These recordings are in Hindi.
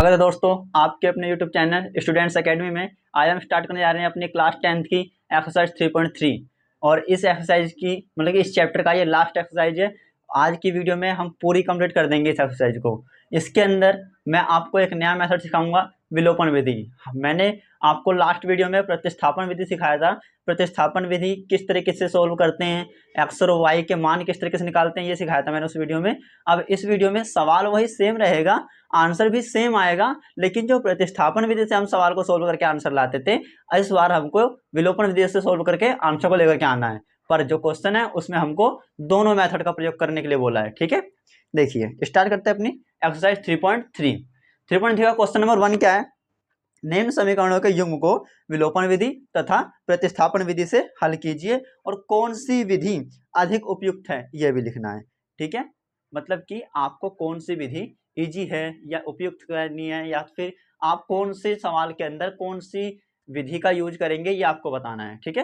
स्वागत है दोस्तों आपके अपने YouTube चैनल स्टूडेंट्स एकेडमी में। आज हम स्टार्ट करने जा रहे हैं अपनी क्लास 10th की एक्सरसाइज 3.3 और इस एक्सरसाइज की मतलब कि इस चैप्टर का ये लास्ट एक्सरसाइज है। आज की वीडियो में हम पूरी कंप्लीट कर देंगे इस एक्सरसाइज को। इसके अंदर मैं आपको एक नया मेथड सिखाऊंगा, विलोपन विधि। मैंने आपको लास्ट वीडियो में प्रतिस्थापन विधि सिखाया था। प्रतिस्थापन विधि किस तरीके से सोल्व करते हैं, एक्स और वाई के मान किस तरीके से निकालते हैं, ये सिखाया था मैंने उस वीडियो में। अब इस वीडियो में सवाल वही सेम रहेगा, आंसर भी सेम आएगा, लेकिन जो प्रतिस्थापन विधि से हम सवाल को सोल्व करके आंसर लाते थे, इस बार हमको विलोपन विधि से सोल्व करके आंसर को लेकर के आना है। पर जो क्वेश्चन है उसमें हमको दोनों मेथड का प्रयोग करने के लिए बोला है। ठीक है, देखिए स्टार्ट करते हैं अपनी एक्सरसाइज 3.3। 3.3 का क्वेश्चन नंबर 1 क्या है? निम्न समीकरणों के युग्म को विलोपन विधि तथा प्रतिस्थापन विधि से हल कीजिए और कौन सी विधि अधिक उपयुक्त है यह भी लिखना है। ठीक है, मतलब कि आपको कौन सी विधि इजी है या उपयुक्त करनी है, या फिर आप कौन से सवाल के अंदर कौन सी विधि का यूज करेंगे ये आपको बताना है। ठीक है,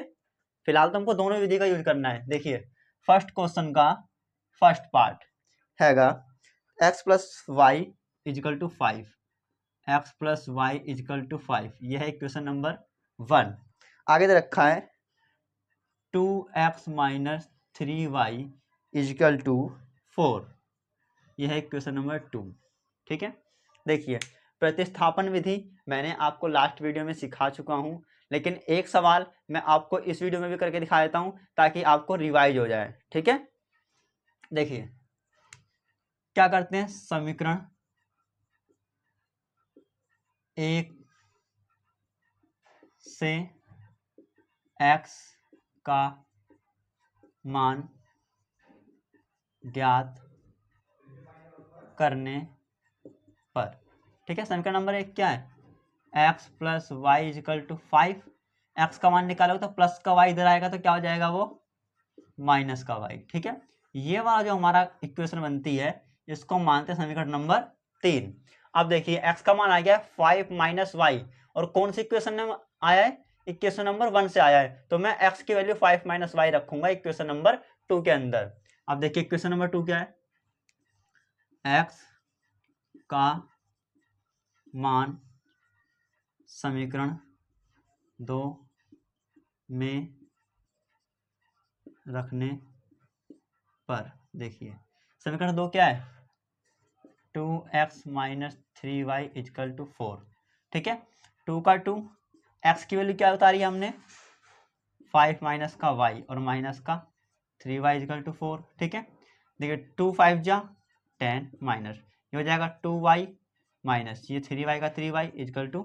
फिलहाल तो हमको दोनों विधि का यूज करना है। देखिए फर्स्ट क्वेश्चन का फर्स्ट पार्ट हैगा x plus y equal to 5, x plus y equal to 5, यह है क्वेश्चन नंबर 1। आगे दे रखा है 2x minus 3y is equal to 4, यह है क्वेश्चन नंबर 2। ठीक है, देखिए प्रतिस्थापन विधि मैंने आपको लास्ट वीडियो में सिखा चुका हूं, लेकिन एक सवाल मैं आपको इस वीडियो में भी करके दिखा देता हूं ताकि आपको रिवाइज हो जाए। ठीक है, देखिए क्या करते हैं, समीकरण 1 से x का मान ज्ञात करने पर। ठीक है, समीकरण नंबर 1 क्या है, x plus y equal to 5। X का मान निकालोगे तो प्लस का y इधर आएगा तो क्या हो जाएगा, वो माइनस का y। ठीक है, ये वाला जो हमारा इक्वेशन बनती है इसको मानते हैं समीकरण नंबर 3। अब देखिए x का मान आ गया 5 माइनस वाई, और कौन सी इक्वेशन में आया है, इक्वेशन नंबर 1 से आया है, तो मैं x की वैल्यू 5 माइनस वाई रखूंगा इक्वेशन नंबर 2 के अंदर। अब देखिए इक्वेशन नंबर 2 क्या है, x का मान समीकरण 2 में रखने पर। देखिए समीकरण 2 क्या है, 2x minus 3y equal to 4। ठीक है, 2 का 2, x की वैल्यू क्या उतारी है हमने, 5 माइनस का y और माइनस का 3y इजकल टू 4। ठीक है, देखिए 2 5 जा 10 माइनस, ये हो जाएगा 2y माइनस ये 3y का 3y इजकल टू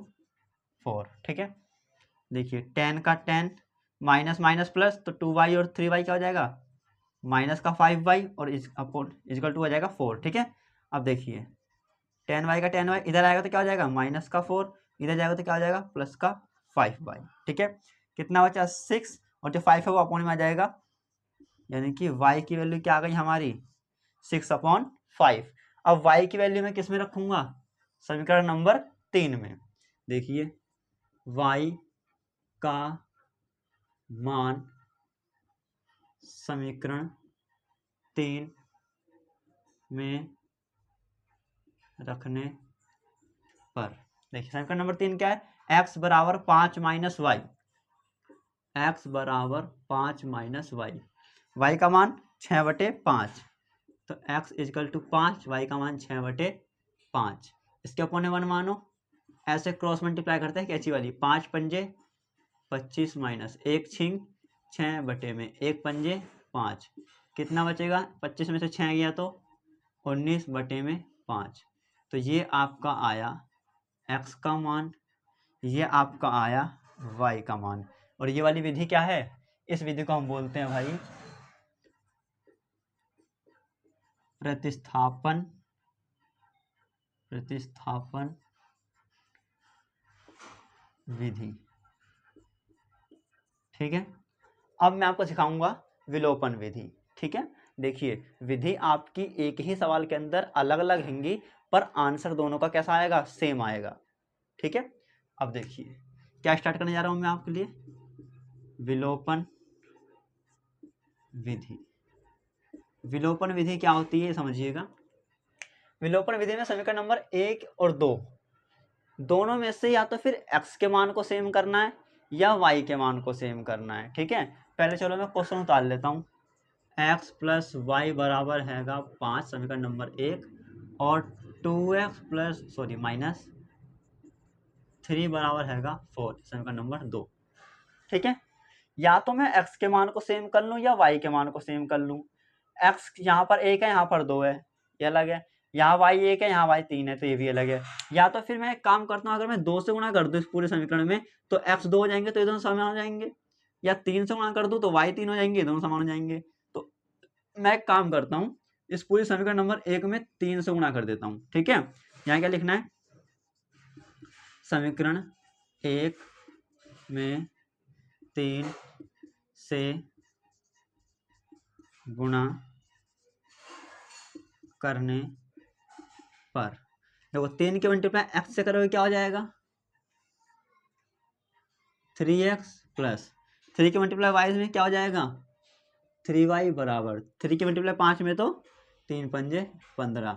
4। ठीक है, देखिए 10 का 10 माइनस माइनस प्लस, तो 2y और 3y क्या हो जाएगा, माइनस का 5y और इजकल टू हो जाएगा 4। ठीक है, अब देखिए 10y का 10y इधर आएगा तो क्या हो जाएगा, माइनस का 4, इधर जाएगा तो क्या हो जाएगा, प्लस का 5y। ठीक है, कितना बचा 6, और जो 5 है वो अपॉन में आ जाएगा, यानी कि y की वैल्यू क्या आ गई हमारी 6/5। अब y की वैल्यू मैं किस में रखूंगा, समीकरण नंबर 3 में। देखिए y का मान समीकरण 3 में रखने पर। देखिए समीकरण नंबर 3 क्या है, x बराबर 5 माइनस वाई, एक्स बराबर 5 माइनस वाई, वाई का मान 6/5, तो x इजकल टू 5, वाई का मान 6/5। इसके अपने 1 मानो, ऐसे क्रॉस मल्टीप्लाई करते हैं कैची वाली, 5 पंजे 25 माइनस 1 छिंग 6/1 कितना बचेगा, 25 में से 6 गया तो 19/5। तो ये आपका आया x का मान, ये आपका आया y का मान। और ये वाली विधि क्या है, इस विधि को हम बोलते हैं भाई प्रतिस्थापन विधि। ठीक है, अब मैं आपको सिखाऊंगा विलोपन विधि। ठीक है, देखिए विधि आपकी एक ही सवाल के अंदर अलग अलग होंगी, पर आंसर दोनों का कैसा आएगा, सेम आएगा। ठीक है, अब देखिए क्या स्टार्ट करने जा रहा हूं मैं आपके लिए, विलोपन विधि। विलोपन विधि क्या होती है समझिएगा। विलोपन विधि में समीकरण नंबर 1 और 2 दोनों में से या तो फिर x के मान को सेम करना है या y के मान को सेम करना है। ठीक है, पहले चलो मैं क्वेश्चन उतार लेता हूँ। x प्लस वाई बराबर हैगा 5, समीकरण नंबर 1, और 2x प्लस माइनस 3 बराबर हैगा 4, समीकरण नंबर 2। ठीक है, या तो मैं x के मान को सेम कर लूँ या y के मान को सेम कर लूँ। x यहाँ पर 1 है, यहाँ पर 2 है, ये अलग है। यहाँ y 1 है, यहाँ y 3 है, तो ये भी अलग है। या तो फिर मैं एक काम करता हूँ, अगर मैं 2 से गुणा कर दूँ इस पूरे समीकरण में तो x 2 हो जाएंगे, तो ये दोनों समान हो जाएंगे। या 3 से गुणा कर दूँ तो y 3 हो जाएंगे, ये दोनों समान हो जाएंगे। तो मैं एक काम करता हूँ, इस पूरे समीकरण नंबर 1 में 3 से गुणा कर देता हूँ। ठीक है, यहाँ क्या लिखना है, समीकरण 1 में 3 से गुणा करने पर, देखो 3 के मल्टीप्लाई x से करोगे क्या हो जाएगा, 3x प्लस 3 के मल्टीप्लाई y में क्या हो जाएगा, 3y बराबर 3 के मल्टीप्लाई 5 में तो 3 पंजे 15।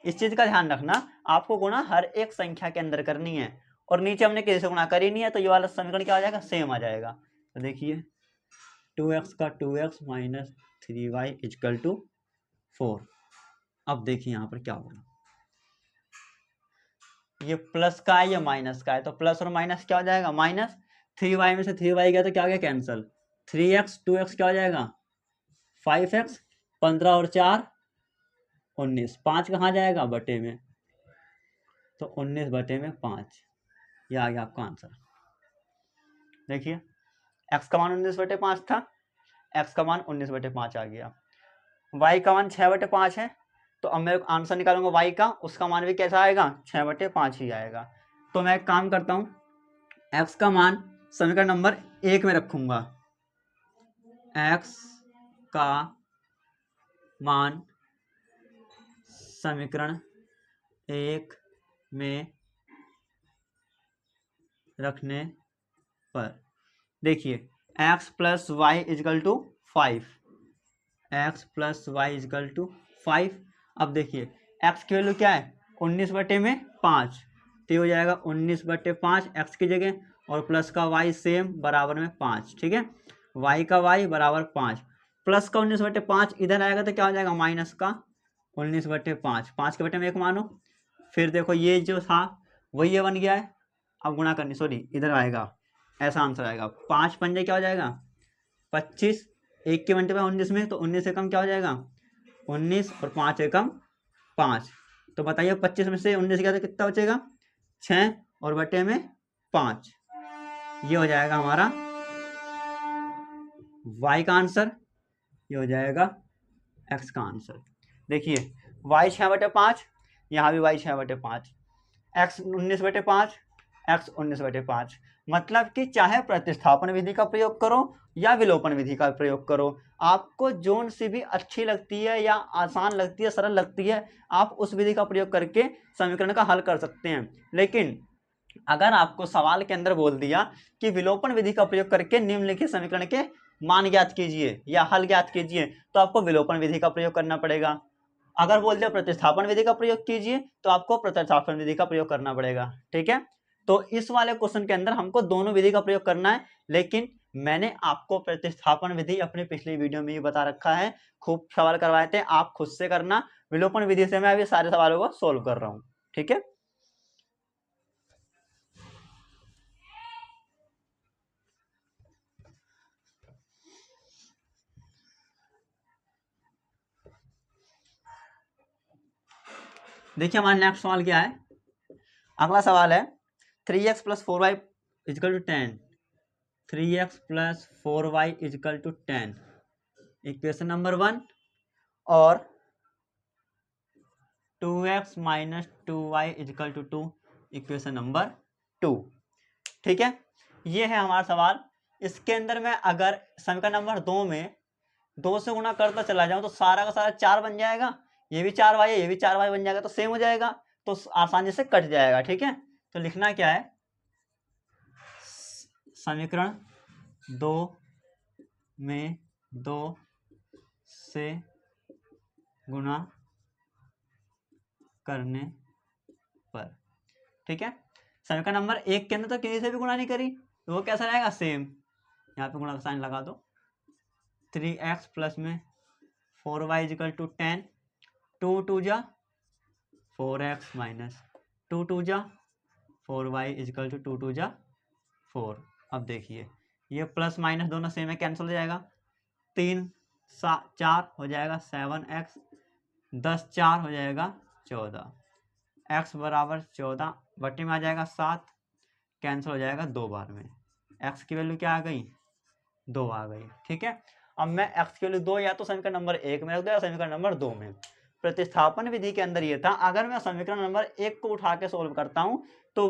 इस चीज का ध्यान रखना, आपको गुणा हर एक संख्या के अंदर करनी है, और नीचे हमने किसी से गुणा करी नहीं है, तो ये वाला समीकरण क्या हो जाएगा, सेम आ जाएगा। तो देखिए 2x का 2x minus 3y equal to 4। अब देखिए यहाँ पर क्या होगा, ये प्लस का है, ये माइनस का है, तो प्लस और माइनस क्या हो जाएगा, माइनस। 3y में से 3y गया तो क्या हो गया, कैंसल। 3x 2x क्या हो जाएगा, 5x, 15 और 4 19, 5 कहाँ जाएगा, बटे में, तो 19 बटे में 5, ये आ गया आपका आंसर। देखिए x का मान 19 बटे 5 था, x का मान 19 बटे 5 आ गया। y का मान 6 बटे 5 है, तो अब मैं आंसर निकालूंगा y का, उसका मान भी कैसा आएगा, 6 बटे 5 ही आएगा। तो मैं एक काम करता हूँ, x का मान समीकरण नंबर 1 में रखूंगा, x का मान समीकरण 1 में रखने पर देखिए x plus y equal to 5, x plus y equal to 5। अब देखिए x की वैल्यू क्या है, 19 बटे में 5, तो ये हो जाएगा 19 बटे 5 x की जगह, और प्लस का y सेम बराबर में 5। ठीक है, y का y बराबर 5, प्लस का 19 बटे 5 इधर आएगा तो क्या हो जाएगा, माइनस का 19 बटे 5, 5 के बटे में 1 मानो। फिर देखो ये जो था वही ये बन गया है, अब गुणा करनी, इधर आएगा, ऐसा आंसर आएगा। 5 पंजे क्या हो जाएगा, 25, 1 के मल्टीप्लाई 19 में, तो 19 से कम क्या हो जाएगा, 19, और 5 से कम 5, तो बताइए 25 में से 19 गया तो कितना बचेगा, 6, और बटे में 5, ये हो जाएगा हमारा y का आंसर, ये हो जाएगा x का आंसर। देखिए y 6 बटे 5, यहाँ भी y 6 बटे 5, x 19 बटे 5, x 19 बटे 5, मतलब कि चाहे प्रतिस्थापन विधि का प्रयोग करो या विलोपन विधि का प्रयोग करो, आपको जोन सी भी अच्छी लगती है या आसान लगती है, सरल लगती है, आप उस विधि का प्रयोग करके समीकरण का हल कर सकते हैं। लेकिन अगर आपको सवाल के अंदर बोल दिया कि विलोपन विधि का प्रयोग करके निम्नलिखित समीकरण के मान ज्ञात कीजिए या हल ज्ञात कीजिए, तो आपको विलोपन विधि का प्रयोग करना पड़ेगा। अगर बोल दिया प्रतिस्थापन विधि का प्रयोग कीजिए, तो आपको प्रतिस्थापन विधि का प्रयोग करना पड़ेगा। ठीक है, तो इस वाले क्वेश्चन के अंदर हमको दोनों विधि का प्रयोग करना है, लेकिन मैंने आपको प्रतिस्थापन विधि अपने पिछली वीडियो में ही बता रखा है, खूब सवाल करवाए थे, आप खुद से करना। विलोपन विधि से मैं अभी सारे सवालों को सोल्व कर रहा हूँ। ठीक है, देखिए हमारा नेक्स्ट सवाल क्या है। अगला सवाल है 3x plus 4y equal to 10, 3x plus 4y equal to 10, equation number 1, और 2x minus 2y equal to 2, equation number 2। ठीक है, ये है हमारा सवाल। इसके अंदर मैं अगर समीकरण नंबर 2 में 2 से गुणा करता चला जाऊं तो सारा का सारा 4 बन जाएगा, ये भी 4y है, ये भी 4y बन जाएगा, तो सेम हो जाएगा, तो आसानी से कट जाएगा। ठीक है, तो लिखना क्या है, समीकरण 2 में 2 से गुणा करने पर। ठीक है, समीकरण नंबर 1 के अंदर तो किसी से भी गुणा नहीं करी, तो वो कैसा रहेगा, सेम। यहाँ पे गुणा का साइन लगा दो, 3x प्लस में 4y इजिकल टू 10, 2 2 जा 4x माइनस 2 2 जा 4y इजिकल टू 2 2 जा 4। अब देखिए ये प्लस माइनस दोनों सेम है, कैंसिल हो जाएगा, 3 4 हो जाएगा 7x, 10 4 हो जाएगा 14, x बराबर 14 बटे में आ जाएगा 7, कैंसिल हो जाएगा 2 बार में, x की वैल्यू क्या आ गई, 2 आ गई। ठीक है, अब मैं x की वैल्यू 2 या तो समीकरण नंबर 1 में रख दो या समीकरण नंबर 2 में। प्रतिस्थापन विधि के अंदर ये था, अगर मैं समीकरण नंबर 1 को उठा के सोल्व करता हूँ तो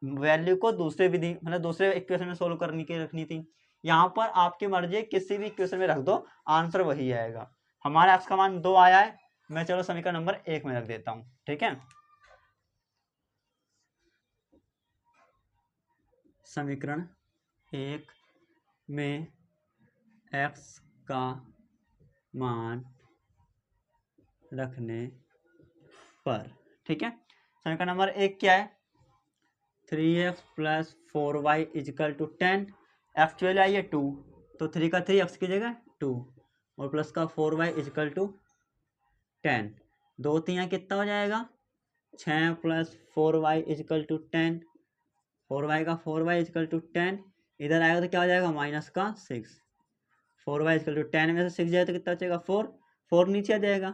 वैल्यू को दूसरे विधि मतलब दूसरे इक्वेशन में सोल्व करने की रखनी थी। यहाँ पर आपकी मर्जी, किसी भी इक्वेशन में रख दो, आंसर वही आएगा। हमारा x का मान 2 आया है, मैं चलो समीकरण नंबर 1 में रख देता हूँ। ठीक है, समीकरण 1 में x का मान रखने पर, ठीक है, समीकरण नंबर 1 क्या है, 3x plus 4y is equal to 10, x value आई है 2, तो 3 का 3 x की जगह 2 और प्लस का 4y इजिकल टू 10, 2 3 कितना हो जाएगा 6 plus 4y is equal to 10, 4y का 4y इजिकल टू 10, इधर आएगा तो क्या हो जाएगा माइनस का 6, 4y इजिकल टू 10 में से 6 जाए तो कितना बचेगा 4, 4 नीचे आ जाएगा,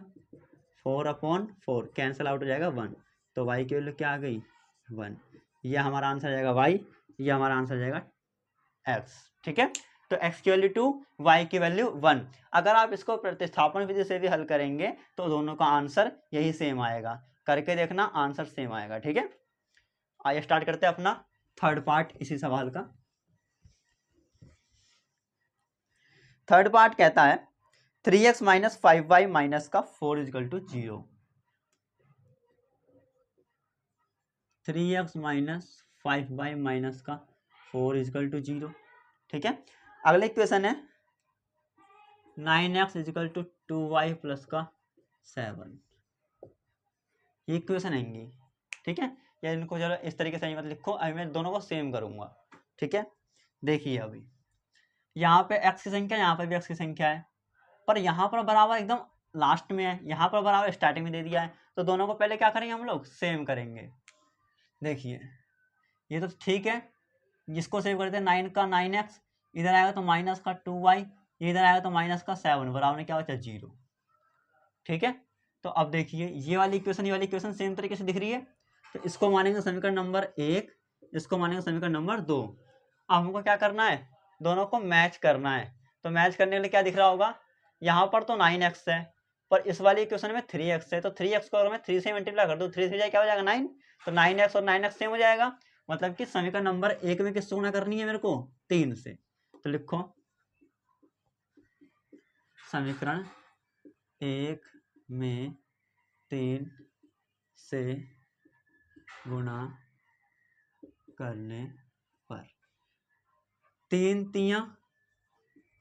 4/4 कैंसिल आउट हो जाएगा 1, तो y की वैल्यू क्या आ गई 1। यह हमारा आंसर जाएगा y, यह हमारा आंसर जाएगा x। ठीक है, तो x की वैल्यू 2, y की वैल्यू 1। अगर आप इसको प्रतिस्थापन विधि से भी हल करेंगे तो दोनों का आंसर यही सेम आएगा, करके देखना आंसर सेम आएगा। ठीक है, आइए स्टार्ट करते हैं अपना थर्ड पार्ट इसी सवाल का। थर्ड पार्ट कहता है 3x माइनस 5y माइनस का 4 is equal to 0, 3x minus 5y minus का 4 इजिकल टू 0। ठीक है, अगला इक्वेशन है 9x is equal to 2y plus का 7, ये इक्वेशन आएंगी। ठीक है, या इनको जरा इस तरीके से मत लिखो, अभी मैं दोनों को सेम करूंगा। ठीक है, देखिए अभी यहाँ पे x की संख्या, यहाँ पे भी x की संख्या है, पर यहाँ पर बराबर एकदम लास्ट में है, यहाँ पर बराबर स्टार्टिंग में दे दिया है, तो दोनों को पहले क्या करेंगे हम लोग सेम करेंगे। देखिए ये तो ठीक है, जिसको सेव करते हैं 9 का 9x, इधर आएगा तो माइनस का 2y, इधर आएगा तो माइनस का 7, बराबर में क्या बचा 0। ठीक है, तो अब देखिए ये वाली इक्वेशन सेम तरीके से दिख रही है, तो इसको मानेंगे समीकरण नंबर 1, इसको मानेंगे समीकरण नंबर 2। अब हमको क्या करना है, दोनों को मैच करना है। तो मैच करने के लिए क्या दिख रहा होगा, यहाँ पर तो 9x है, पर इस वाली इक्वेशन में 3x है, तो 3x को अगर मैं 3 से मल्टीप्लाई कर दूँ, 3 से क्या हो जाएगा 9, तो 9x और 9x सेम हो जाएगा। मतलब कि समीकरण नंबर 1 में किससे गुणा करनी है मेरे को 3 से, तो लिखो समीकरण 1 में 3 से गुणा करने पर 3 तियां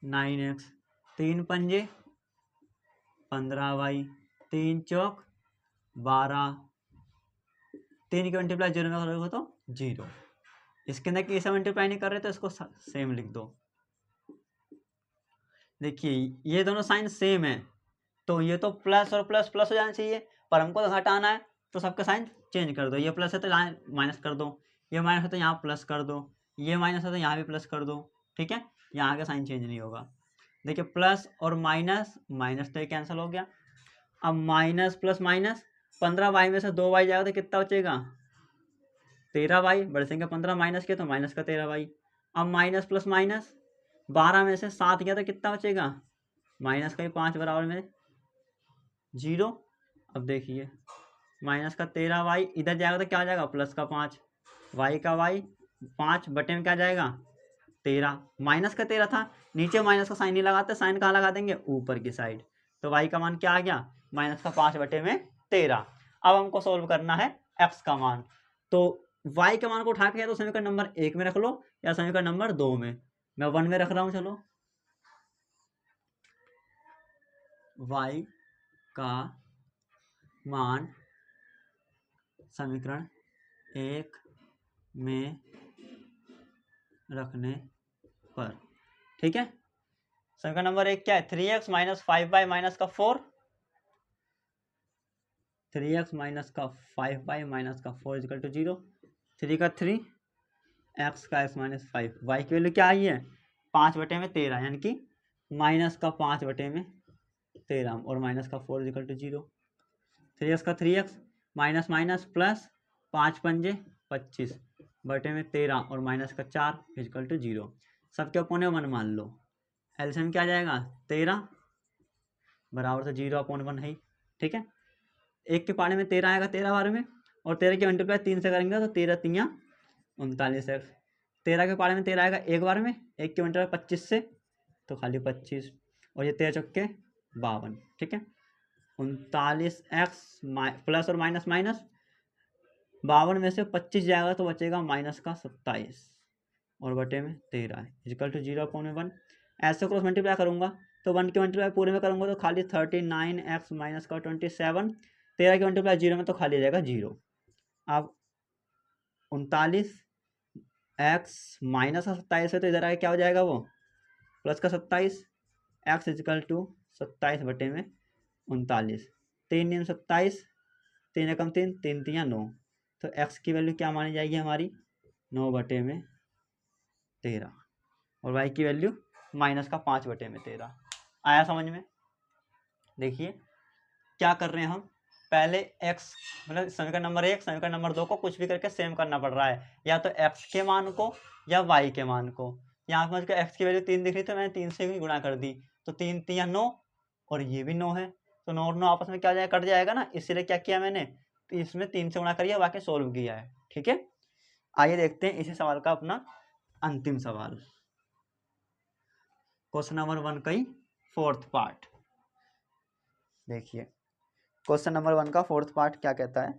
9x, 3 पंजे 15y, 3 चौक 12, 3 की मल्टीप्लाई 0 में करोगे तो 0। इसके अंदर कैसे मल्टीप्लाई नहीं कर रहे तो इसको सेम लिख दो। देखिए ये दोनों साइन सेम है, तो ये तो प्लस और प्लस प्लस हो जाना चाहिए, पर हमको तो घटाना है, तो सबका साइन चेंज कर दो। ये प्लस है तो यहाँ माइनस कर दो, ये माइनस है तो यहाँ प्लस कर दो, ये माइनस है तो यहाँ भी प्लस कर दो। ठीक है, यहाँ का साइन चेंज नहीं होगा। देखिए प्लस और माइनस, माइनस तो ये कैंसिल हो गया। अब माइनस प्लस माइनस, 15y में से 2y जाएगा तो कितना बचेगा 13y, बड़े संख्या 15 माइनस किया तो माइनस का 13y। अब माइनस प्लस माइनस, 12 में से 7 गया तो कितना बचेगा माइनस का ही 5, बराबर में 0। अब देखिए माइनस का 13y इधर जाएगा तो क्या हो जाएगा प्लस का 5, y का y 5 बटे में क्या जाएगा 13, माइनस का 13 था, नीचे माइनस का साइन नहीं लगाते, साइन कहाँ लगा देंगे ऊपर की साइड, तो y का मान क्या आ गया माइनस का 5 बटे में 13। अब हमको सोल्व करना है x का मान, तो y के मान को उठा के या तो समीकरण नंबर 1 में रख लो या समीकरण नंबर 2 में, मैं 1 में रख रहा हूँ। चलो y का मान समीकरण 1 में रखने पर। ठीक है, समीकरण नंबर 1 क्या है, 3x माइनस 5y माइनस का 4, 3x माइनस का 5y माइनस का 4 इजिकल टू 0, 3 का 3, x का x माइनस 5, y की वैल्यू क्या आई है 5/13, यानी कि माइनस का 5/13 और माइनस का 4 इजिकल टू 0, 3x का 3x माइनस माइनस प्लस 5×5 = 25/13 और माइनस का 4 इजिकल टू 0। सबके अपॉन 1 मान लो, एलसीएम क्या आ जाएगा 13 बराबर तो 0/1 है। ठीक है, एक के पारे में 13 आएगा 13 बार में, और 13 की मल्टीप्लाई 3 से करेंगे तो 13 3 39x। 13 के पारे में 13 आएगा एक बार में, एक के मल्टीप्लाई 25 से तो खाली 25, और ये 13 चौके 52। ठीक है, 39x प्लस और माइनस माइनस 52 में से 25 जाएगा तो बचेगा माइनस का 27 और बटे में 13 इजिकल टू 0/1। ऐसे क्रॉस मल्टीप्लाई करूंगा तो 1 की मल्टीप्लाई पूरे में करूंगा तो खाली 39x माइनस का 27, 13 की मल्टीप्लाई 0 में तो खाली जाएगा 0। अब 39x माइनस का 27 है तो इधर आगे क्या हो जाएगा वो प्लस का 27, x इजिकल टू 27 बटे में 39, 3 × 27, 3 × 3, 3 × 9, तो x की वैल्यू क्या मानी जाएगी हमारी 9/13 और y की वैल्यू माइनस का 5/13। आया समझ में? देखिए क्या कर रहे हैं हम, पहले x मतलब समीकरण नंबर 1 समीकरण नंबर 2 को कुछ भी करके सेम करना पड़ रहा है, या तो x के मान को या y के मान को। यहाँ पर x की वैल्यू 3 दिख रही तो मैंने 3 से भी गुणा कर दी, तो 3 × 3 = 9 और ये भी 9 है, तो 9 और 9 आपस में क्या जाए कट जाएगा ना, इसीलिए क्या किया मैंने, तो इसमें 3 से गुणा करिए बाकी सोल्व किया है। ठीक है, आइए देखते हैं इसी सवाल का अपना अंतिम सवाल, क्वेश्चन नंबर 1 का ही 4th पार्ट। देखिए क्वेश्चन नंबर 1 का 4th पार्ट क्या कहता है,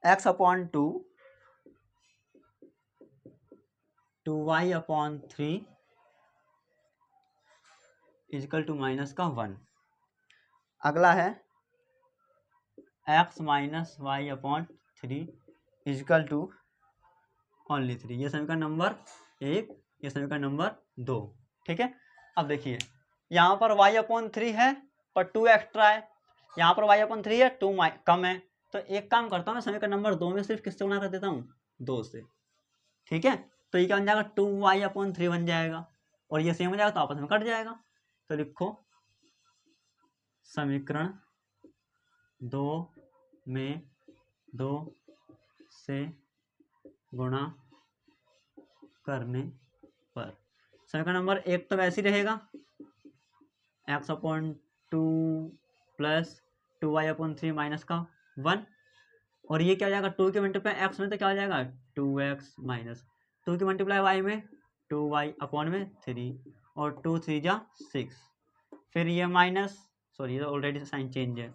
x/2 2y/3 equal to minus का 1। अगला है x minus y/3 equal to only 3। ये समीकरण नंबर 1, ये समीकरण नंबर 2। ठीक है, अब देखिए यहाँ पर y/3 है पर 2 एक्स्ट्रा है, यहाँ पर y/3 है 2 कम है, तो एक काम करता हूँ मैं समीकरण नंबर 2 में सिर्फ किससे गुणा कर देता हूँ 2 से। ठीक है, तो ये क्या बन जाएगा 2y/3 बन जाएगा, और ये सेम हो जाएगा तो आपस में कट जाएगा। तो लिखो समीकरण 2 में 2 से गुणा करने पर समीकरण नंबर 1 तो वैसे ही रहेगा x/2 प्लस 2y/3 माइनस का 1, और ये क्या हो जाएगा 2 की मल्टीप्लाई x में तो क्या हो जाएगा 2x माइनस 2 की मल्टीप्लाई y में 2y/3 और 2 3 जा 6, फिर ये माइनस, सॉरी ये तो ऑलरेडी साइन चेंज है।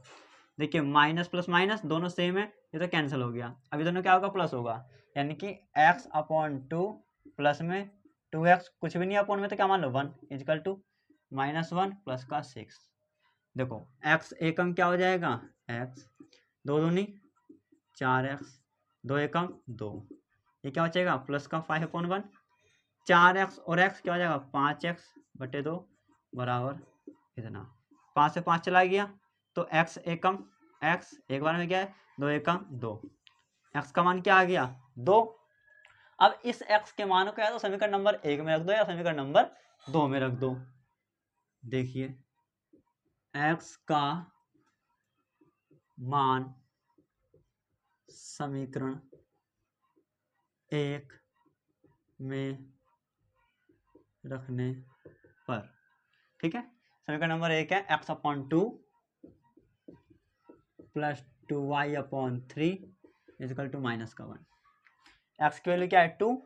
देखिए माइनस प्लस माइनस दोनों सेम है, ये तो कैंसिल हो गया, अभी दोनों क्या होगा प्लस होगा, यानी कि x/2 प्लस में 2x कुछ भी नहीं अपॉन में तो क्या मान लो 1 इजिकल टू -1 प्लस का 6। देखो x एकम क्या हो जाएगा x 2 दूनी 4x 2 एकम 2, ये क्या बचेगा प्लस का 5/1, 4x और x क्या हो जाएगा 5x/2 बराबर इतना, 5 से 5 चला गया तो x एकम x एक बार में क्या है 2 एकम 2, x का मान क्या आ गया 2। अब इस x के मान को या तो समीकरण नंबर 1 में रख दो या समीकरण नंबर 2 में रख दो। देखिए x का मान समीकरण 1 में रखने पर, ठीक है, समीकरण नंबर 1 है x/2 plus 2y/3 equal to -1। x की वैल्यू क्या है 2,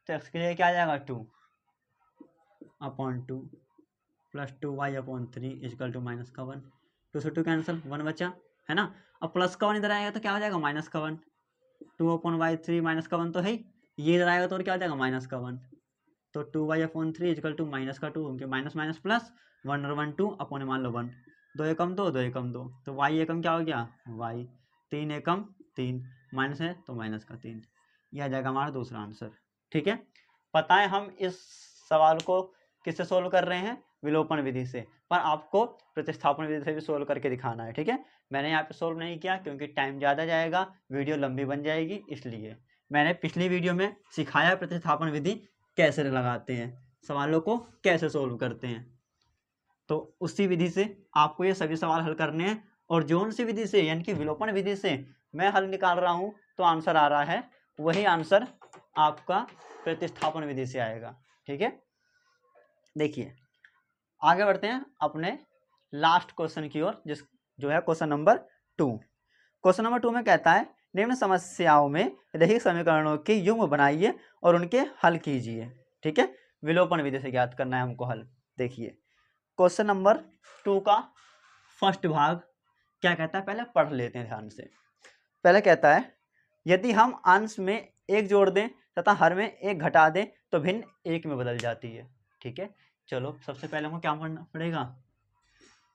तो x के लिए क्या आ जाएगा 2/2 प्लस 2y/3 इजिकल टू -1, 2 से 2 कैंसिल 1 बचा है ना। अब प्लस का 1 इधर आएगा तो क्या हो जाएगा -1, 2/3 -1 तो है ही, ये इधर आएगा तो और क्या हो जाएगा -1, तो 2y/3 इजिकल टू -2 क्योंकि माइनस माइनस प्लस 1 और 1 2 अपॉन मान लो 1, 2 एकम 2 2 एकम 2, तो y एकम क्या हो गया y 3 एकम 3, माइनस है तो माइनस का 3, यह आ जाएगा हमारा दूसरा आंसर। ठीक है, पता है हम इस सवाल को किससे सोल्व कर रहे हैं, विलोपन विधि से, पर आपको प्रतिस्थापन विधि से भी सोल्व करके दिखाना है। ठीक है, मैंने यहाँ पे सोल्व नहीं किया क्योंकि टाइम ज़्यादा जाएगा, वीडियो लंबी बन जाएगी, इसलिए मैंने पिछली वीडियो में सिखाया प्रतिस्थापन विधि कैसे लगाते हैं, सवालों को कैसे सोल्व करते हैं, तो उसी विधि से आपको ये सभी सवाल हल करने हैं। और जोन सी विधि से यानी कि विलोपन विधि से मैं हल निकाल रहा हूँ तो आंसर आ रहा है, वही आंसर आपका प्रतिस्थापन विधि से आएगा। ठीक है, देखिए आगे बढ़ते हैं अपने लास्ट क्वेश्चन की ओर, जो है क्वेश्चन नंबर 2। क्वेश्चन नंबर 2 में कहता है निम्न समस्याओं में रैखिक समीकरणों के युग्म बनाइए और उनके हल कीजिए। ठीक है, विलोपन विधि से ज्ञात करना है हमको हल। देखिए क्वेश्चन नंबर 2 का फर्स्ट भाग क्या कहता है, पहले पढ़ लेते हैं ध्यान से। पहले कहता है यदि हम अंश में एक जोड़ दें तथा हर में एक घटा दें तो भिन्न एक में बदल जाती है। ठीक है, चलो सबसे पहले हमको क्या करना पड़ेगा,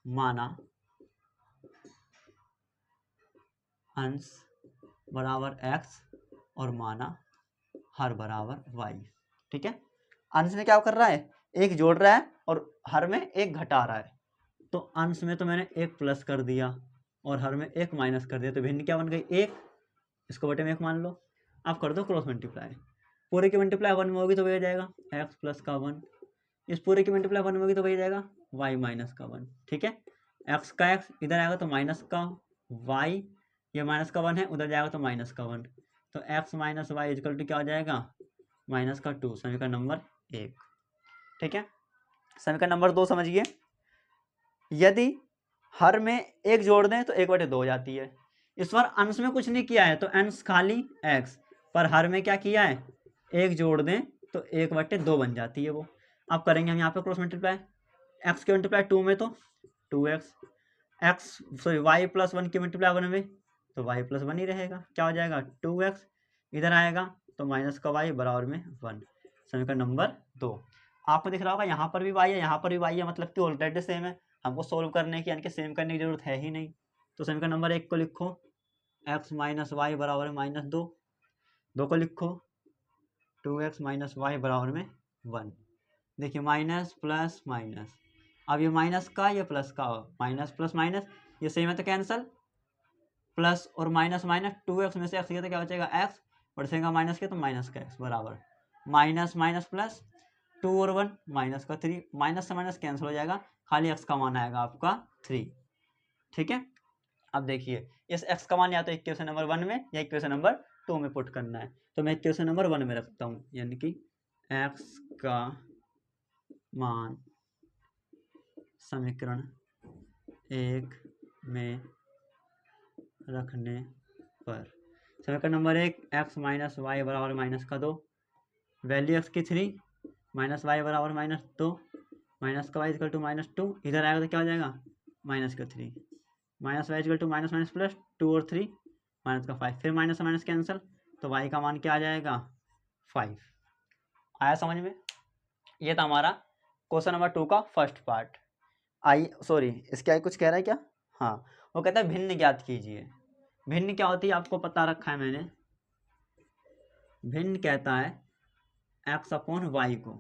माना अंश बराबर x और माना हर बराबर y। ठीक है, अंश में क्या कर रहा है, एक जोड़ रहा है और हर में एक घटा रहा है, तो अंश में तो मैंने एक प्लस कर दिया और हर में एक माइनस कर दिया, तो भिन्न क्या बन गई, एक, इसको बटे में एक मान लो। आप कर दो क्रॉस मल्टीप्लाई, पूरे की मल्टीप्लाई 1 में होगी तो वही जाएगा x प्लस का 1, इस पूरे की मल्टीप्लाई 1 में होगी तो वही जाएगा y माइनस का 1। ठीक है, x का x इधर आएगा तो माइनस का y, ये माइनस का 1 है, उधर जाएगा तो माइनस का 1, तो x minus y equal to क्या हो जाएगा, माइनस का 2, समीकरण नंबर 1। ठीक है, समीकरण नंबर 2 समझिए, यदि हर में एक जोड़ दें तो 1/2 हो जाती है। इस बार अंश में कुछ नहीं किया है तो अंश खाली x, पर हर में क्या किया है, एक जोड़ दें तो 1/2 बन जाती है वो। अब करेंगे हम यहाँ पे क्रॉस मल्टीप्लाई, x की मल्टीप्लाई 2 में तो 2x, y प्लस 1 की मल्टीप्लाई 1 में तो y प्लस 1 ही रहेगा, क्या हो जाएगा 2x, इधर आएगा तो माइनस का y बराबर में 1, समीकरण नंबर 2। आपको दिख रहा होगा यहाँ पर भी y है, यहाँ पर भी y है, मतलब कि ऑलरेडी सेम है, हमको सोल्व करने की यानी कि सेम करने की जरूरत है ही नहीं। तो समीकरण नंबर 1 को लिखो, x माइनस वाई बराबर में -2, 2 को लिखो 2x माइनस वाई बराबर में 1। देखिए माइनस प्लस माइनस, अब ये माइनस का ये प्लस का, माइनस प्लस माइनस ये सेम है तो कैंसल, प्लस और माइनस माइनस, 2x में से x गया तो क्या बचेगा x, बढ़ेगा माइनस के तो माइनस का x बराबर माइनस माइनस प्लस 2 और 1 माइनस का 3, माइनस से माइनस कैंसिल हो जाएगा, खाली x का मान आएगा आपका 3। ठीक है, अब देखिए इस x का मान या तो इक्वेशन नंबर 1 में या इक्वेशन नंबर 2 में पुट करना है, तो मैं इक्वेशन नंबर 1 में रखता हूँ, यानी कि x का मान समीकरण 1 में रखने पर समीकरण नंबर 1 x माइनस वाई बराबर माइनस का 2, वैल्यू x की 3, माइनस वाई बराबर -2, माइनस का वाई इक्वल टू -2, इधर आएगा तो क्या हो जाएगा माइनस का 3, minus y equal to minus minus plus 2 और 3 माइनस का 5, फिर माइनस माइनस कैंसिल, तो वाई का मान क्या आ जाएगा 5। आया समझ में, ये था हमारा क्वेश्चन नंबर 2 का फर्स्ट पार्ट। इसके आगे कुछ कह रहा है क्या, हाँ वो कहता है भिन्न ज्ञात कीजिए। भिन्न क्या होती है आपको पता रखा है मैंने, भिन्न कहता है x अपॉन वाई को,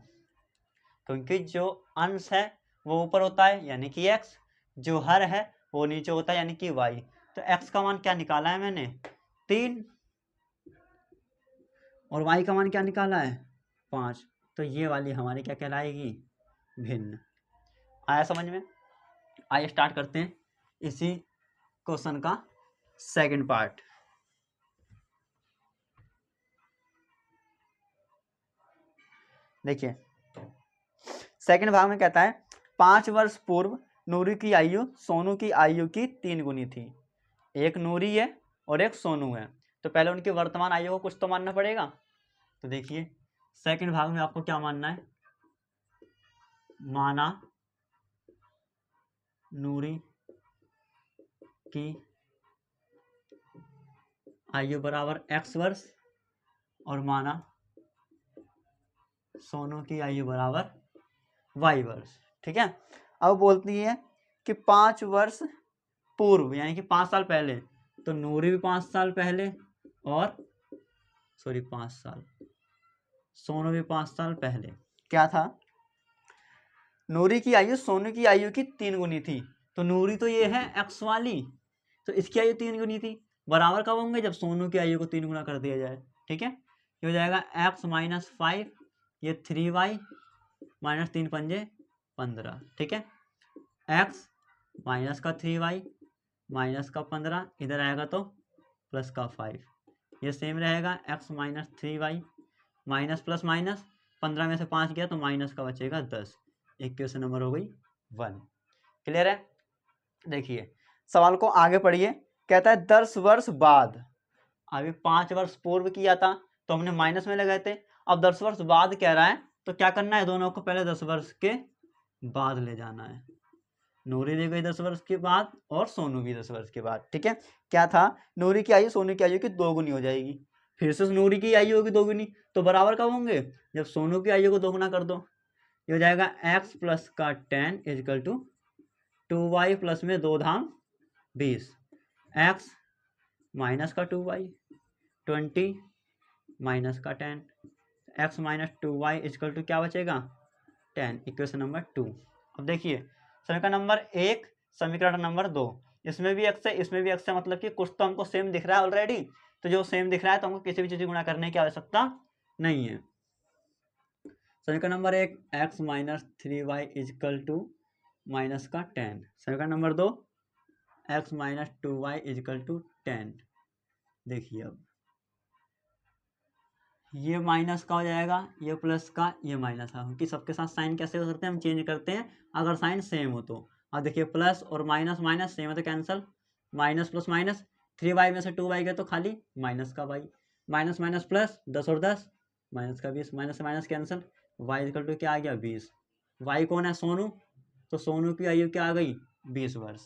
क्योंकि जो अंश है वो ऊपर होता है यानी कि x, जो हर है वो नीचे होता है यानी कि y। तो x का मान क्या निकाला है मैंने 3 और y का मान क्या निकाला है 5, तो ये वाली हमारी क्या कहलाएगी भिन्न। आया समझ में, आइए स्टार्ट करते हैं इसी क्वेश्चन का सेकंड पार्ट। देखिए सेकंड भाग में कहता है 5 वर्ष पूर्व नूरी की आयु सोनू की आयु की 3 गुनी थी। एक नूरी है और एक सोनू है, तो पहले उनकी वर्तमान आयु को कुछ तो मानना पड़ेगा। तो देखिए सेकंड भाग में आपको क्या मानना है, माना नूरी की आयु बराबर x वर्ष और माना सोनू की आयु बराबर y वर्ष। ठीक है, अब बोलती है कि 5 वर्ष पूर्व यानी कि 5 साल पहले तो नूरी भी 5 साल पहले और 5 साल, सोनू भी 5 साल पहले। क्या था, नूरी की आयु सोनू की आयु की 3 गुनी थी। तो नूरी तो ये है x वाली, तो इसकी आयु 3 गुनी थी। बराबर कब होंगे, जब सोनू की आयु को 3 गुना कर दिया जाए। ठीक है, ये हो जाएगा x माइनस 5, ये 3y माइनस 3 पंजे 15। ठीक है, x माइनस का 3y माइनस का 15, इधर आएगा तो प्लस का 5, ये सेम रहेगा। x minus 3y minus plus minus 15 में से 5 गया तो माइनस का बचेगा 10। इक्वेशन नंबर हो गई 1। क्लियर है। देखिए सवाल को आगे पढ़िए। कहता है 10 वर्ष बाद, अभी 5 वर्ष पूर्व किया था तो हमने माइनस में लगाए थे, अब 10 वर्ष बाद कह रहा है तो क्या करना है, दोनों को पहले 10 वर्ष के बाद ले जाना है। नूरी दी गई 10 वर्ष के बाद और सोनू भी 10 वर्ष के बाद। ठीक है, क्या था, नूरी की आयु सोनू की आयु की 2 गुनी हो जाएगी। फिर से नूरी की आयु होगी 2 गुनी, तो बराबर कब होंगे, जब सोनू की आयु को 2 गुना कर दो। ये हो जाएगा x प्लस का 10 इजकल टू 2y प्लस में 2 धाम 20, x माइनस का 2y 20 माइनस का 10, x minus 2y equal to क्या बचेगा 10। Equation number 2। अब देखिए समीकरण नंबर 1, समीकरण नंबर 2, इसमें भी x है इसमें भी x है, मतलब कि कुछ तो हमको सेम दिख रहा है ऑलरेडी। तो जो सेम दिख रहा है तो हमको किसी भी चीज गुणा करने की आवश्यकता नहीं है। समीकरण नंबर 1 x minus 3y equal to minus का 10। समीकरण नंबर 2 x minus 2y equal to 10। देखिए अब ये माइनस का हो जाएगा, ये प्लस का, ये माइनस का, क्योंकि सबके साथ साइन कैसे हो सकते हैं, हम चेंज करते हैं अगर साइन सेम हो तो। अब देखिए प्लस और माइनस माइनस सेम है तो cancel, minus plus minus 3y में से 2y गया तो खाली माइनस का y, माइनस माइनस प्लस 10 और 10 माइनस का 20, माइनस से minus cancel, y equal to क्या आ गया 20। y कौन है, सोनू, तो सोनू की आयु क्या आ गई 20 वर्ष।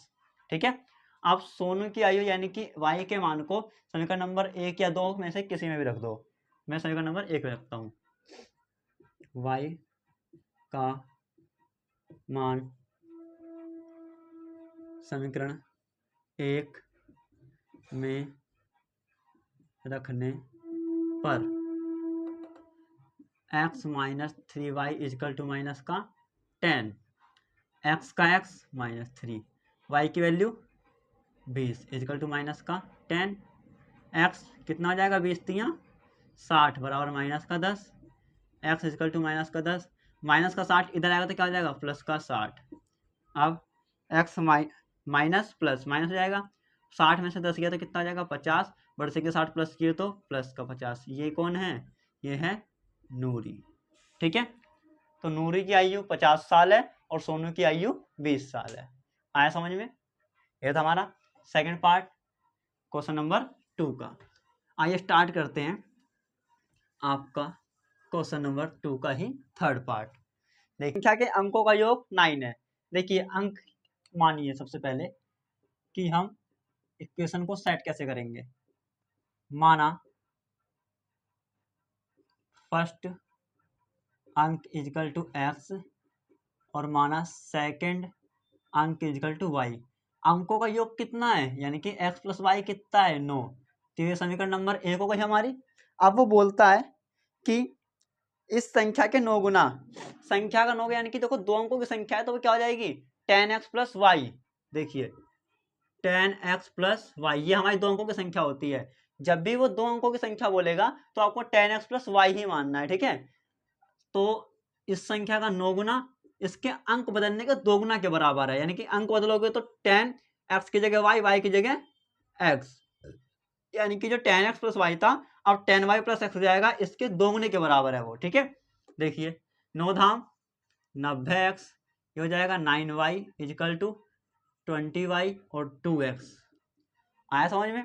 ठीक है, अब सोनू की आयु यानी कि y के मान को समीकरण नंबर 1 या 2 में से किसी में भी रख दो। मैं समीकरण नंबर 1 में रखता हूँ, y का मान समीकरण 1 में रखने पर x minus 3y equal to minus का 10, x का x माइनस 3, y की वैल्यू 20 इजकल टू माइनस का 10, x कितना हो जाएगा 20 तियाँ 60 बराबर माइनस का 10, x इजकल टू माइनस का 10, माइनस का 60 इधर आएगा तो क्या हो जाएगा प्लस का 60। अब x माइनस प्लस माइनस हो जाएगा, 60 में से 10 गया तो कितना हो जाएगा 50, बढ़ से 60 प्लस किए तो प्लस का 50। ये कौन है, ये है नूरी। ठीक है, तो नूरी की आयु 50 साल है और सोनू की आयु 20 साल है। आया समझ में। यह था हमारा सेकंड पार्ट क्वेश्चन नंबर 2 का। आइए स्टार्ट करते हैं आपका क्वेश्चन नंबर 2 का ही थर्ड पार्ट। देखिए संख्या के अंकों का योग 9 है। देखिए अंक मानिए सबसे पहले कि हम इक्वेशन को सेट कैसे करेंगे। माना फर्स्ट अंक इजकल टू x और माना सेकंड अंक इजकल टू y। अंकों का योग कितना है, यानी कि x प्लस वाई कितना है 9। तो ये समीकरण नंबर 1 हो गई हमारी। अब वो बोलता है कि इस संख्या के 9 गुना, संख्या का 9 यानी कि देखो 2 अंकों की संख्या है तो वो क्या हो जाएगी 10x प्लस वाई। देखिए 10x प्लस वाई ये हमारी 2 अंकों की संख्या होती है। जब भी वो 2 अंकों की संख्या बोलेगा तो आपको 10x प्लस वाई ही मानना है। ठीक है, तो इस संख्या का 9 गुना इसके अंक बदलने के 2 गुना के बराबर है, यानी कि अंक बदलोगे तो 10x की जगह y की जगह x, यानी कि जो 10x प्लस वाई था अब 10y प्लस x हो जाएगा, इसके 2 गुने के बराबर है वो। ठीक है, देखिए 9 धाम 90x, ये हो जाएगा 9y इजकल टू 20y और 2x। आया समझ में।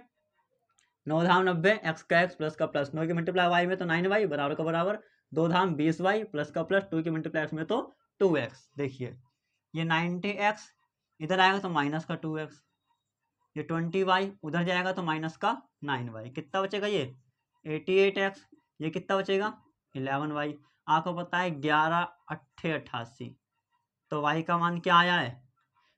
9 धाम 90, x का x प्लस का प्लस, 9 की मल्टीप्लाई y में तो 9y बराबर का बराबर, 2 धाम 20y प्लस का प्लस, 2 की मल्टीप्लाई x में तो 2x। देखिए ये 90x इधर आएगा तो माइनस का 2x, ये 20y उधर जाएगा तो माइनस का 9y, कितना बचेगा ये 88x, ये कितना बचेगा 11y। आपको पता है 11 8 88, तो y का मान क्या आया है,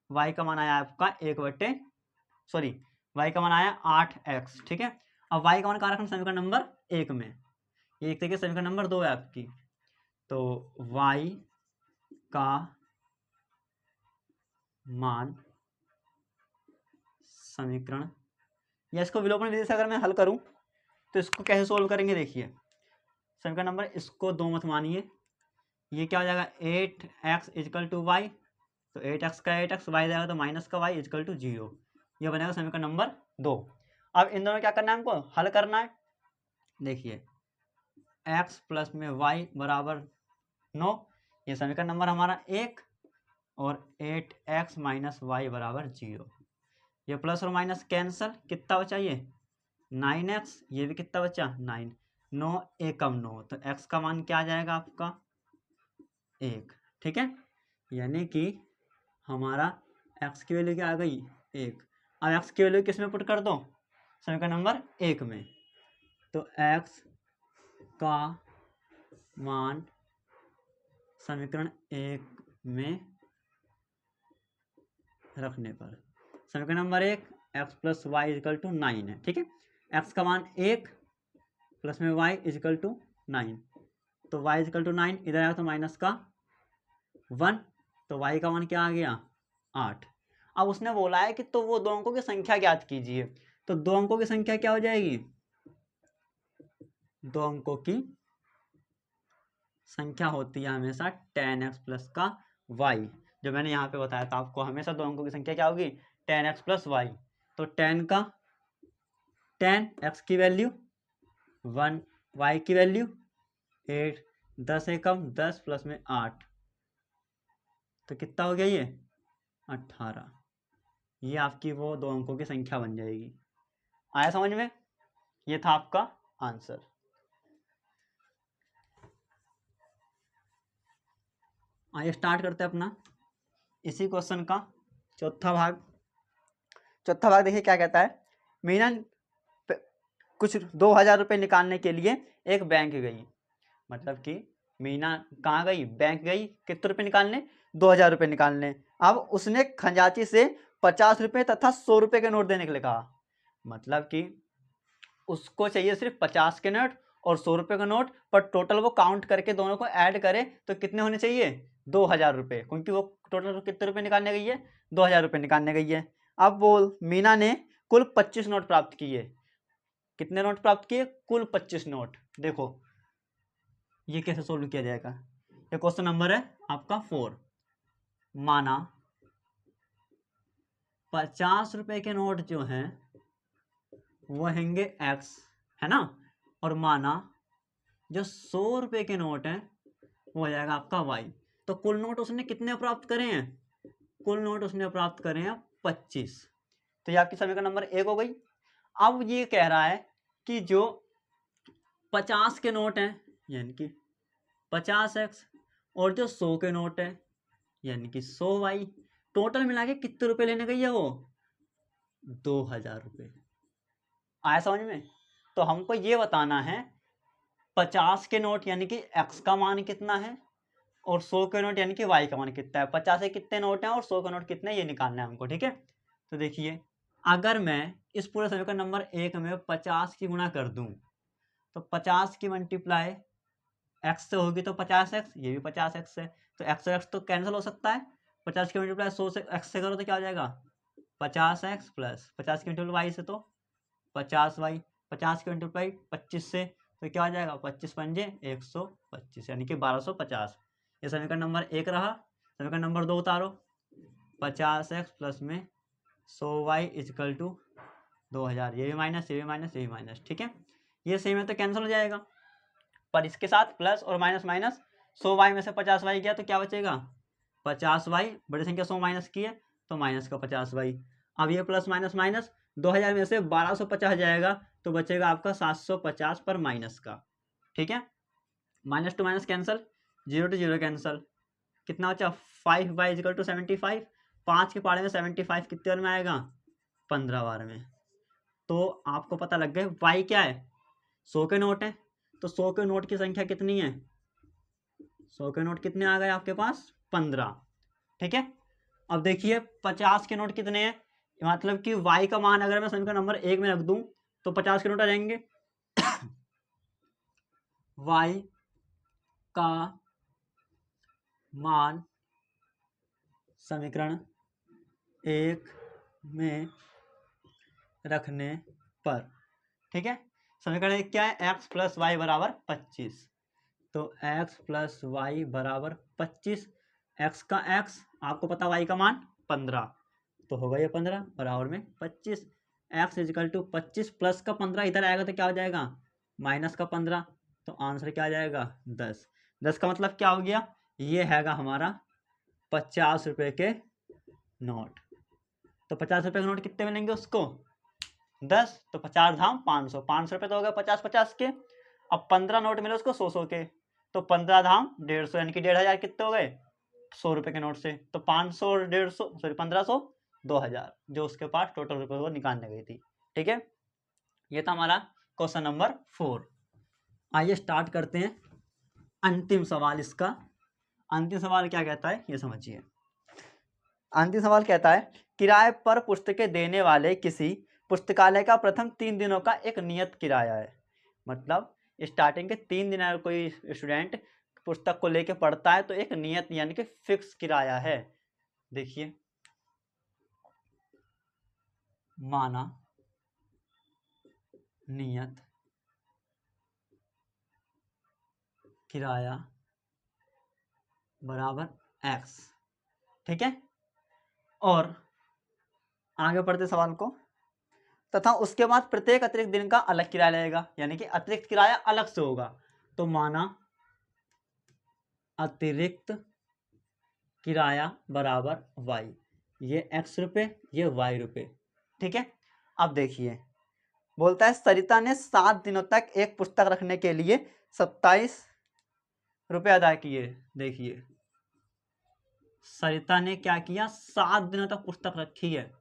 y का मान आया आपका 1/, y का मान आया 8x, ठीक है। अब y का मान कहाँ रखना, समीकरण नंबर 1 में, ये एक तरीके समीकरण नंबर 2 है आपकी। तो y का मान समीकरण, या इसको विलोपन विधि से अगर मैं हल करूं तो इसको कैसे सोल्व करेंगे, देखिए समीकरण नंबर, इसको 2 मत मानिए, ये क्या हो जाएगा 8x इजकल टू वाई, तो 8x का 8x, वाई जाएगा तो माइनस का वाई इजकल टू 0, ये बनेगा समीकरण नंबर 2। अब इन दोनों क्या करना है, हमको हल करना है। देखिए x प्लस में y बराबर 9, ये समीकरण नंबर हमारा 1, और 8x माइनस वाई बराबर 0, ये प्लस और माइनस कैंसल, कितना बचा ये 9x, ये भी कितना बचा 9, 9 एकम 9, तो x का मान क्या आ जाएगा आपका 1, ठीक है। यानी कि हमारा x की वैल्यू क्या आ गई 1। अब x की वैल्यू किस में पुट कर दो, समीकरण नंबर 1 में, तो x का मान समीकरण 1 में रखने पर, समीकरण नंबर 1 x plus y equal to 9 है, ठीक है। x का मान 1 प्लस में y इजकल टू 9, तो y इजकल टू 9 इधर आया तो माइनस का 1, तो y का मान क्या आ गया 8। अब उसने बोला है कि तो वो दो अंकों की संख्या ज्ञात कीजिए, तो दो अंकों की संख्या क्या हो जाएगी, दो अंकों की संख्या होती है हमेशा tan x प्लस का y, जो मैंने यहाँ पे बताया था आपको, हमेशा दो अंकों की संख्या क्या होगी tan x प्लस y। तो tan x की वैल्यू 1, y की वैल्यू 8, 10 एकम 10 प्लस में 8, तो कितना हो गया ये 18, ये आपकी वो दो अंकों की संख्या बन जाएगी। आया समझ में, ये था आपका आंसर। आइए स्टार्ट करते हैं अपना इसी क्वेश्चन का चौथा भाग। चौथा भाग देखिए क्या कहता है, मीना कुछ 2000 रुपये निकालने के लिए एक बैंक गई, मतलब कि मीना कहाँ गई, बैंक गई, कितने रुपये निकालने 2000 रुपये निकालने। अब उसने खजांची से 50 रुपये तथा 100 रुपये के नोट देने के लिए कहा, मतलब कि उसको चाहिए सिर्फ 50 के नोट और 100 रुपये का नोट, पर टोटल वो काउंट करके दोनों को ऐड करे तो कितने होने चाहिए 2000 रुपये, क्योंकि वो टोटल कितने रुपये निकालने गई है 2000 रुपये निकालने गई है। अब वो मीना ने कुल 25 नोट प्राप्त किए, कितने नोट प्राप्त किए कुल 25 नोट। देखो ये कैसे सोल्व किया जाएगा, ये क्वेश्चन नंबर है आपका 4। माना 50 रुपए के नोट जो हैं वो हैंगे x, है ना, और माना जो 100 रुपए के नोट हैं वो हो जाएगा आपका y। तो कुल नोट उसने कितने प्राप्त करे हैं, कुल नोट उसने प्राप्त करे हैं 25, तो ये आपकी समीकरण नंबर 1 हो गई। अब ये कह रहा है कि जो 50 के नोट हैं यानी कि 50x, और जो 100 के नोट है यानी कि 100y, टोटल मिला के कितने रुपए लेने गई है वो 2000 रुपये। आया समझ में, तो हमको ये बताना है 50 के नोट यानी कि x का मान कितना है, और 100 के नोट यानी कि y का मान कितना है। 50 के कितने नोट हैं और 100 के नोट कितने, ये निकालना है हमको, ठीक है। तो देखिए अगर मैं इस पूरे समीकरण नंबर 1 में 50 की गुणा कर दूं, तो 50 की मल्टीप्लाई x से होगी तो 50x, ये भी 50x है, तो x और x तो कैंसिल हो सकता है। 50 की मल्टीप्लाई 100 से x से करो तो क्या हो जाएगा 50x प्लस 50 की मल्टीप्लाई y से तो 50y, 50 की मल्टीप्लाई 25 से तो क्या हो जाएगा 25 पंजे 125, यानी कि 1250। ये समीकरण नंबर 1 रहा। समीकरण नंबर 2 उतारो, 50x प्लस में 100y इजकल टू 2000, ये भी माइनस, ये भी माइनस, ये भी माइनस, ठीक है। ये सेम है तो कैंसिल हो जाएगा, पर इसके साथ प्लस और माइनस माइनस, 100y में से 50y गया तो क्या बचेगा 50y, बड़ी संख्या 100 माइनस की है तो माइनस का 50y। अब ये प्लस माइनस माइनस, 2000 में से 1250 जाएगा तो बचेगा आपका 750 पर माइनस का, ठीक है। Minus to minus cancel, 0 to 0 cancel, कितना बचा 5y इजिकल टू 75, 5 के पारे में 75 कितने बार में आएगा 15 बार में। तो आपको पता लग गया y क्या है 100 के नोट है, तो 100 के नोट की संख्या कितनी है, 100 के नोट कितने आ गए आपके पास 15, ठीक है। अब देखिए 50 के नोट कितने हैं, मतलब कि y का मान अगर मैं समीकरण नंबर 1 में रख दूं तो 50 के नोट आ जाएंगे। y का मान समीकरण 1 में रखने पर, ठीक है। समीकरण 1 क्या है, x प्लस वाई बराबर 25। तो x प्लस वाई बराबर 25, x का x आपको पता, y का मान 15, तो होगा ये 15 बराबर में 25। x इजिकल टू 25 प्लस का 15 इधर आएगा तो क्या हो जाएगा, माइनस का 15, तो आंसर क्या आ जाएगा 10। 10 का मतलब क्या हो गया, ये हैगा हमारा 50 रुपये के नोट। तो 50 रुपये के नोट कितने मिलेंगे उसको, 10, तो 50 धाम 500, 500 रुपये तो हो गए 50-50 के। अब 15 नोट मिले उसको 100-100 के, तो 15 धाम 150, यानी कि 1500 कितने हो गए 100 रुपये के नोट से। तो 500 और 150, सॉरी 1500 2000, जो उसके पास टोटल रुपये वो निकालने गई थी, ठीक है। ये था हमारा क्वेश्चन नंबर 4। आइए स्टार्ट करते हैं अंतिम सवाल इसका। अंतिम सवाल क्या कहता है ये समझिए। अंतिम सवाल कहता है, किराए पर पुस्तकें देने वाले किसी पुस्तकालय का प्रथम 3 दिनों का एक नियत किराया है। मतलब स्टार्टिंग के 3 दिन अगर कोई स्टूडेंट पुस्तक को लेके पढ़ता है तो एक नियत यानी कि फिक्स किराया है। देखिए, माना नियत किराया बराबर x, ठीक है। और आगे पढ़ते सवाल को, तथा उसके बाद प्रत्येक अतिरिक्त दिन का अलग किराया लगेगा, यानी कि अतिरिक्त किराया अलग से होगा। तो माना अतिरिक्त किराया बराबर y, ये x रुपये ये y रुपये, ठीक है। अब देखिए, बोलता है सरिता ने 7 दिनों तक एक पुस्तक रखने के लिए 27 रुपये अदा किए। देखिए, सरिता ने क्या किया, 7 दिनों तक पुस्तक रखी है,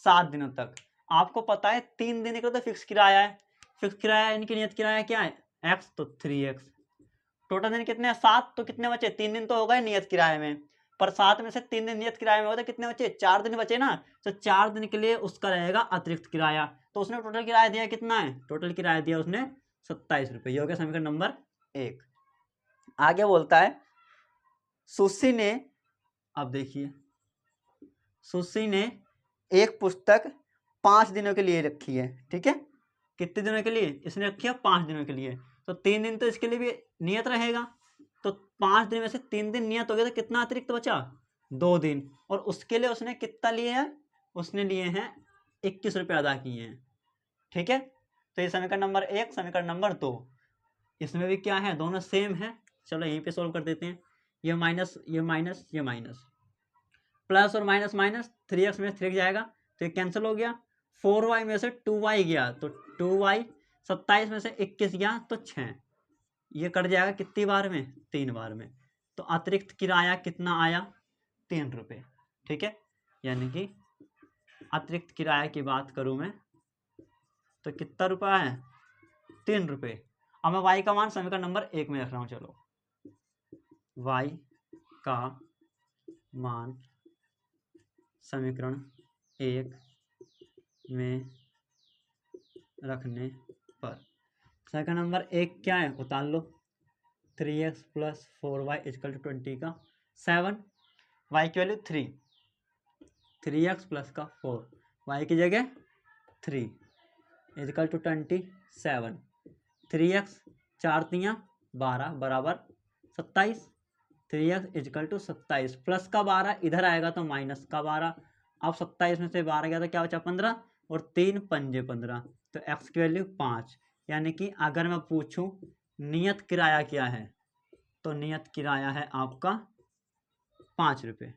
7 दिनों तक। आपको पता है 3 दिन का तो फिक्स किराया है, फिक्स किराया इनकी नियत किराया क्या है x, तो 3x। टोटल दिन कितने हैं 7, तो कितने बचे 3 दिन तो हो गए नियत किराए में, पर 7 में से 3 दिन नियत किराए में होते कितने बचे 4 दिन बचे ना। तो 4 दिन के लिए उसका रहेगा अतिरिक्त किराया। तो उसने टोटल किराया दिया कितना है, टोटल किराया दिया उसने 27 रुपये। ये हो गया समीकरण नंबर 1। आगे बोलता है सुशी ने, अब देखिए, सुशी ने एक पुस्तक 5 दिनों के लिए रखी है, ठीक है। कितने दिनों के लिए इसने रखी है, 5 दिनों के लिए। तो 3 दिन तो इसके लिए भी नियत रहेगा, तो 5 दिन में से 3 दिन नियत हो गया, तो कितना अतिरिक्त बचा 2 दिन। और उसके लिए उसने कितना लिए हैं, उसने लिए हैं 21 रुपये अदा किए हैं, ठीक है। तो ये समीकरण नंबर 1, समीकरण नंबर 2, इसमें भी क्या है, दोनों सेम है। चलो यहीं पे सोल्व कर देते हैं। ये माइनस ये माइनस ये माइनस, प्लस और माइनस माइनस, 3x में 3 जाएगा तो ये कैंसिल हो गया। 4y में से 2y गया तो 2y, 27 में से 21 गया तो 6, ये कट जाएगा कितनी बार में, 3 बार में। तो अतिरिक्त किराया कितना आया 3 रुपये, ठीक है। यानी कि अतिरिक्त किराया की बात करूं मैं तो कितना रुपया है 3 रुपये। अब मैं y का मान समीकरण नंबर 1 में रख रहा हूं। चलो, y का मान समीकरण 1 में रखने पर, समीकरण नंबर 1 क्या है, उतार लो, 3x plus 4y equal to 20 का 7, y की वैल्यू 3, 3x प्लस का 4, y की जगह 3 इक्वल टू 27, 3x 4 तियाँ 12 बराबर 27, 3x इक्वल टू 27 प्लस का 12 इधर आएगा तो माइनस का 12। अब 27 में से 12 गया तो क्या बचा 15, और 3 पंजे 15, तो x की वैल्यू 5। यानी कि अगर मैं पूछूं नियत किराया क्या है, तो नियत किराया है आपका 5 रुपये।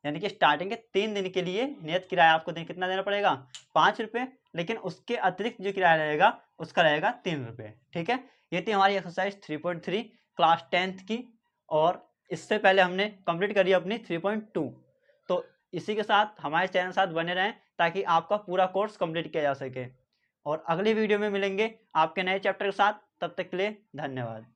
यानी कि स्टार्टिंग के 3 दिन के लिए नियत किराया आपको कितना देना पड़ेगा 5 रुपये, लेकिन उसके अतिरिक्त जो किराया रहेगा उसका रहेगा 3 रुपये, ठीक है। ये थी हमारी एक्सरसाइज 3.3 क्लास 10th की, और इससे पहले हमने कंप्लीट करी अपनी 3.2। तो इसी के साथ हमारे चैनल साथ बने रहें ताकि आपका पूरा कोर्स कंप्लीट किया जा सके। और अगली वीडियो में मिलेंगे आपके नए चैप्टर के साथ, तब तक के लिए धन्यवाद।